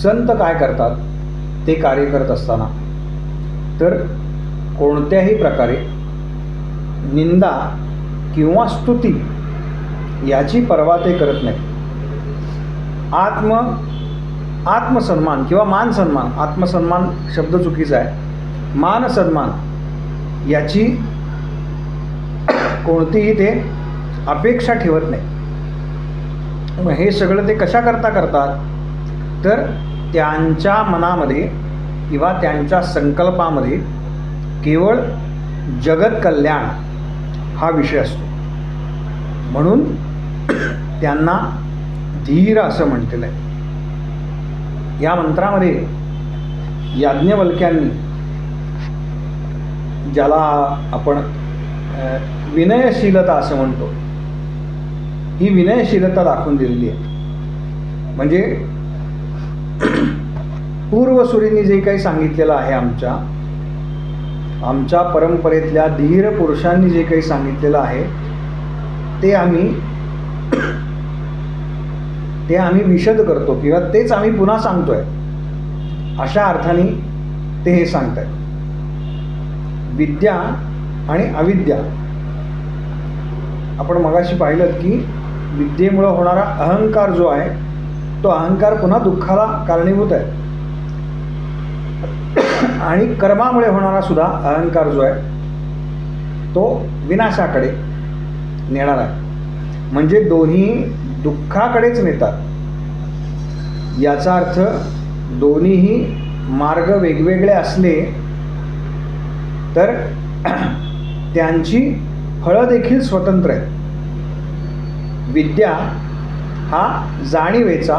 संत काय करतात ते कार्य करत असताना, तर कोणत्याही प्रकारे निंदा किंवा स्तुती याची पर्वा ते करत नाही. आत्मसन्मान किंवा मानसन्मान, आत्मसन्मान शब्द चुकीचा आहे, मानसन्मान याची कोणतीही ते अपेक्षा ठेवत नाही. मग हे सगळं ते कशाकरता करतात, तर त्यांच्या मनामध्ये किंवा त्यांच्या संकल्पामध्ये केवळ जगत कल्याण हा विषय असतो. म्हणून त्यांना धीर असं म्हटलेलं आहे. या मंत्रामध्ये याज्ञवल्क्यांनी, ज्याला आपण विनयशीलता असं म्हणतो, ही विनयशीलता दाखवून दिलेली आहे. म्हणजे पूर्वसुरींनी जे काही सांगितलेलं आहे, आमच्या परंपरेतल्या धीर पुरुषांनी जे काही सांगितलेलं आहे ते आम्ही विशद करतो किंवा तेच आम्ही पुन्हा सांगतोय, अशा अर्थाने ते हे सांगतायत. विद्या आणि अविद्या, आपण मगाशी पाहिलं की विद्येमुळे होणारा अहंकार जो आहे तो अहंकार पुन्हा दुःखाला कारणीभूत आहे, आणि कर्मामुळे होणारा सुद्धा अहंकार जो आहे तो विनाशाकडे नेणार आहे. म्हणजे दोन्ही दुःखाकडेच नेतात. याचा अर्थ दोन्हीही मार्ग वेगवेगळे असले तर त्यांची फळं देखील स्वतंत्र आहेत. विद्या हा जाणीवेचा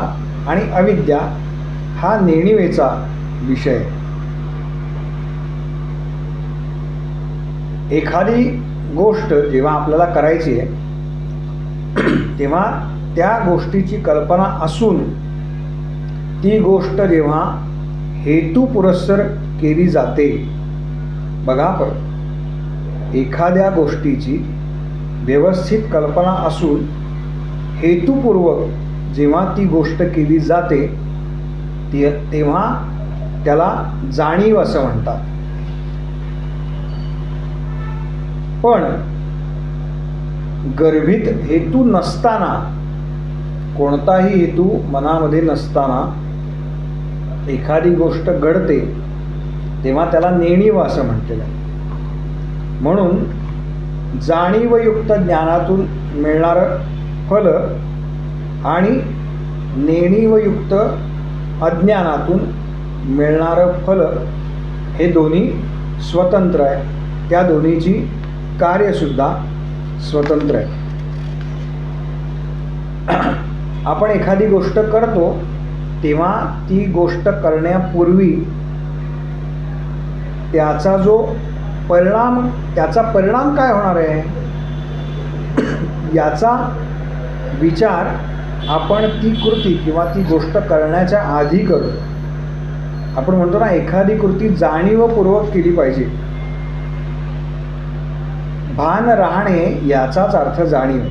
आणि अविद्या हा नेणिवेचा विषय आहे. एखादी गोष्ट जेव्हा आपल्याला करायची आहे तेव्हा त्या गोष्टीची कल्पना असून ती गोष्ट जेव्हा हेतुपुरस्सर केली जाते, बघा, पण एखाद्या गोष्टीची व्यवस्थित कल्पना असून हेतुपूर्वक जेव्हा ती गोष्ट केली जाते तेव्हा त्याला जाणीव असं म्हणतात. पण गर्भित हेतू नसताना, कोणताही हेतू मनामध्ये नसताना एखादी गोष्ट घडते तेव्हा त्याला नेणीव असं म्हटलेलं आहे. म्हणून जाणीवयुक्त ज्ञानातून मिळणारं फल आणि नेणीवयुक्त अज्ञानातून मिळणारं फल हे दोन्ही स्वतंत्र आहे. त्या दोन्हीची कार्यसुद्धा स्वतंत्र आहे. आपण एखादी गोष्ट करतो तेव्हा ती गोष्ट करण्यापूर्वी त्याचा परिणाम काय होणार आहे याचा विचार आपण ती कृती किंवा ती गोष्ट करण्याच्या आधी करतो. आपण म्हणतो ना, एखादी कृती जाणीवपूर्वक केली पाहिजे. भान राहणे याचाच अर्थ जाणीव.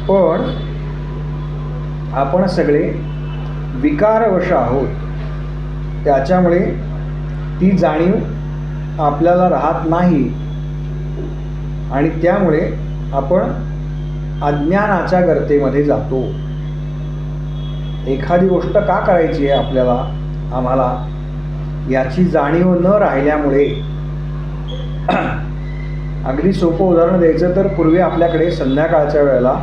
पण आपण सगळे विकारवश आहोत, त्याच्यामुळे ती जाणीव आपल्याला राहत नाही आणि त्यामुळे आपण अज्ञानाच्या गर्तेमध्ये जातो. एखादी गोष्ट का करायची आहे आम्हाला याची जाणीव न राहिल्यामुळे, अगदी सोपं उदाहरण द्यायचं तर पूर्वी आपल्याकडे संध्याकाळच्या वेळेला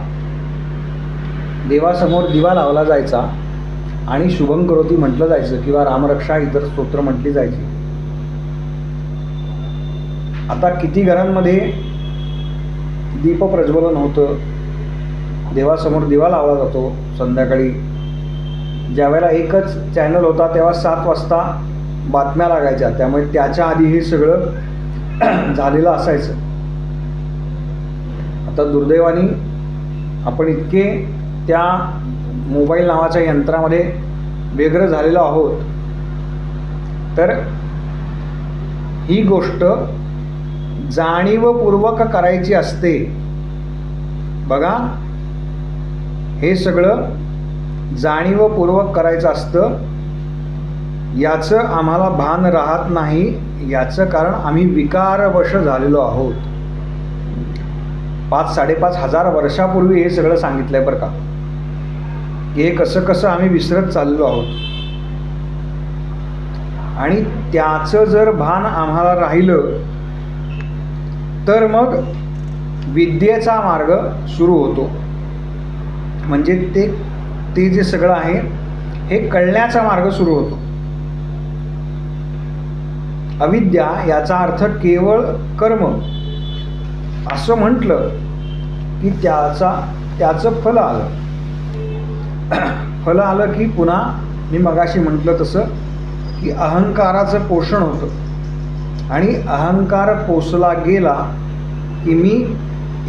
देवासमोर दिवा लावला जायचा आणि शुभं करोती म्हटलं जायचं किंवा रामरक्षा इतर स्तोत्र म्हटली जायची. आता किती घरांमध्ये दीप प्रज्वलन होतं, देवासमोर दिवा लावला जातो संध्याकाळी. ज्यावेळेला एकच चॅनल होता तेव्हा 7 वाजता बातम्या लागायच्या, त्यामुळे त्याच्या आधी हे सगळं झालेलं असायचं. आता दुर्दैवाने आपण इतके त्या मोबाईल नावाच्या यंत्रामध्ये व्यग्र झालेलो आहोत, तर ही गोष्ट जाणीवपूर्वक करायची असते. बघा, हे सगळं जाणीवपूर्वक करायचं असतं, याचं आम्हाला भान राहत नाही. याचं कारण आम्ही विकारवश झालेलो आहोत. 5,500 वर्षापूर्वी हे सगळं सांगितलंय बरं का, की हे कसं कसं आम्ही विसरत चाललो आहोत. आणि त्याचं जर भान आम्हाला राहिलं तर मग विद्येचा मार्ग सुरू होतो. म्हणजे ते जे सगळं आहे हे कळण्याचा मार्ग सुरू होतो. अविद्या याचा अर्थ केवळ कर्म असं म्हटलं की त्याचं फल आलं. फल आलं की पुन्हा मी मगाशी म्हटलं तसं की अहंकाराचं पोषण होतं. आणि अहंकार पोसला गेला की मी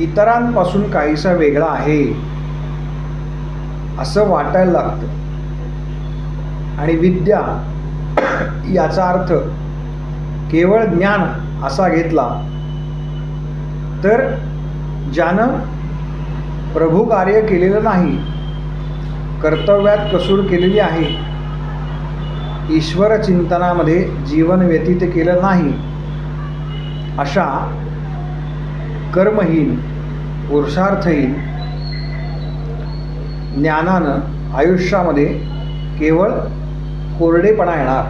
इतरांपासून काहीसा वेगळा आहे असं वाटायला लागतं. आणि विद्या याचा अर्थ केवळ ज्ञान असा घेतला तर ज्यानं प्रभू कार्य केलेलं नाही, कर्तव्यात कसूर केलेली आहे, ईश्वर चिंतनामध्ये जीवन व्यतीत केलं नाही, अशा कर्महीन पुरुषार्थहीन ज्ञानानं आयुष्यामध्ये केवळ कोरडेपणा येणार.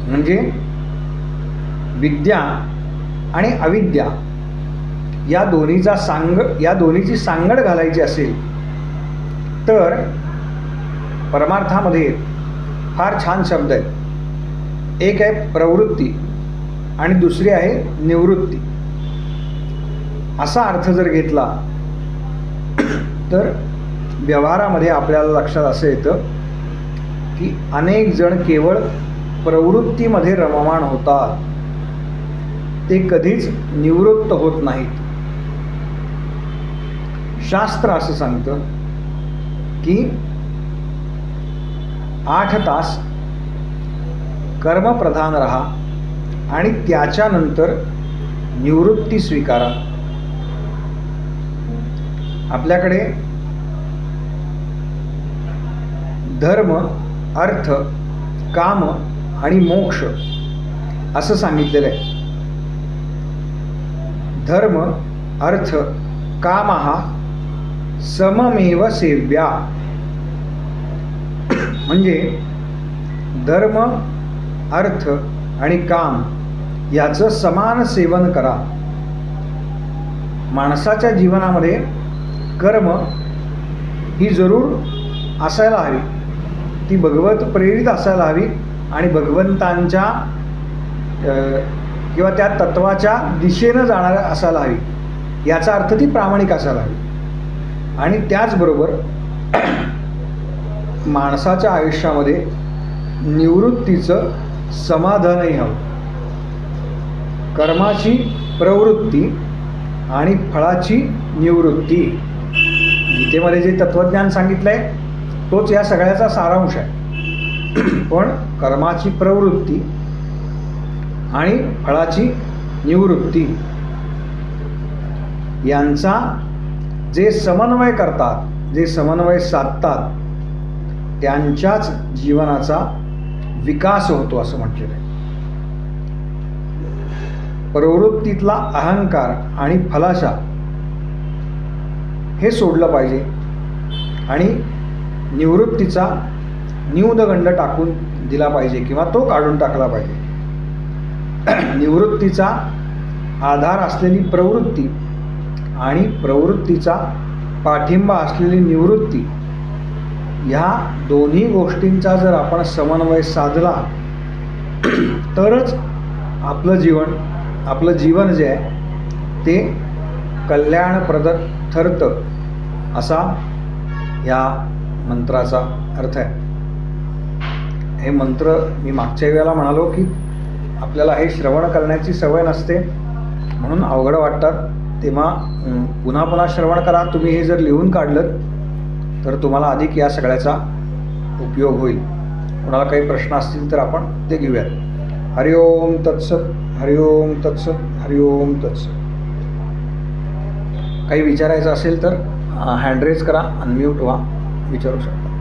म्हणजे विद्या आणि अविद्या या दोन्हीची सांगड घालायची असेल तर परमार्थामध्ये फार छान शब्द आहेत. एक आहे प्रवृत्ती आणि दुसरी आहे निवृत्ती. असा अर्थ जर घेतला तर व्यवहारामध्ये आपल्याला लक्षात असं येतं की अनेक जण केवळ प्रवृत्तीमध्ये रममाण होतात, ते कधीच निवृत्त होत नाहीत. शास्त्र असं सांगतं की 8 तास कर्मप्रधान राहा आणि त्याच्यानंतर निवृत्ती स्वीकारा. आपल्याकडे धर्म, अर्थ, काम आणि मोक्ष असं सांगितलेलं आहे. धर्म, अर्थ, कामः सममेव सेव्या. म्हणजे धर्म, अर्थ आणि काम याचं समान सेवन करा. माणसाच्या जीवनामध्ये कर्म ही जरूर असायला हवी, ती भगवत प्रेरित असायला हवी आणि भगवंतांच्या किंवा त्या तत्वाच्या दिशेनं जाणाऱ्या असायला हवी. याचा अर्थ ती प्रामाणिक असायला हवी. आणि त्याचबरोबर माणसाच्या आयुष्यामध्ये निवृत्तीचं समाधानही हवं. कर्माची प्रवृत्ती आणि फळाची निवृत्ती. गीतेमध्ये जे तत्वज्ञान सांगितलं आहे तोच या सगळ्याचा सारांश आहे. पण कर्माची प्रवृत्ती आणि फळाची निवृत्ती यांचा जे समन्वय करतात, जे समन्वय साधतात, त्यांच्याच जीवनाचा विकास होतो असं म्हटलेलं आहे. प्रवृत्तीतला अहंकार आणि फलाशा हे सोडलं पाहिजे आणि निवृत्तीचा न्यूनगंड टाकून दिला पाहिजे किंवा तो काढून टाकला पाहिजे. निवृत्तीचा आधार असलेली प्रवृत्ती आणि प्रवृत्तीचा पाठिंबा असलेली निवृत्ती, ह्या दोन्ही गोष्टींचा जर आपण समन्वय साधला तरच आपलं जीवन जे आहे ते कल्याणप्रद ठरतं, असा या मंत्राचा अर्थ आहे. हे मंत्र मी मागच्या वेळेला म्हणालो की आपल्याला हे श्रवण करण्याची सवय नसते म्हणून अवघड वाटतात, तेव्हा पुन्हा पुन्हा श्रवण करा. तुम्ही हे जर लिहून काढलं तर तुम्हाला अधिक या सगळ्याचा उपयोग होईल. कोणाला काही प्रश्न असतील तर आपण ते घेऊयात. हरि ओम तत्सत, हरि ओम तत्सत, हरि ओम तत्सत. काही विचारायचं असेल तर हँड रेज करा, अनम्यूट व्हा, विचारू शकता.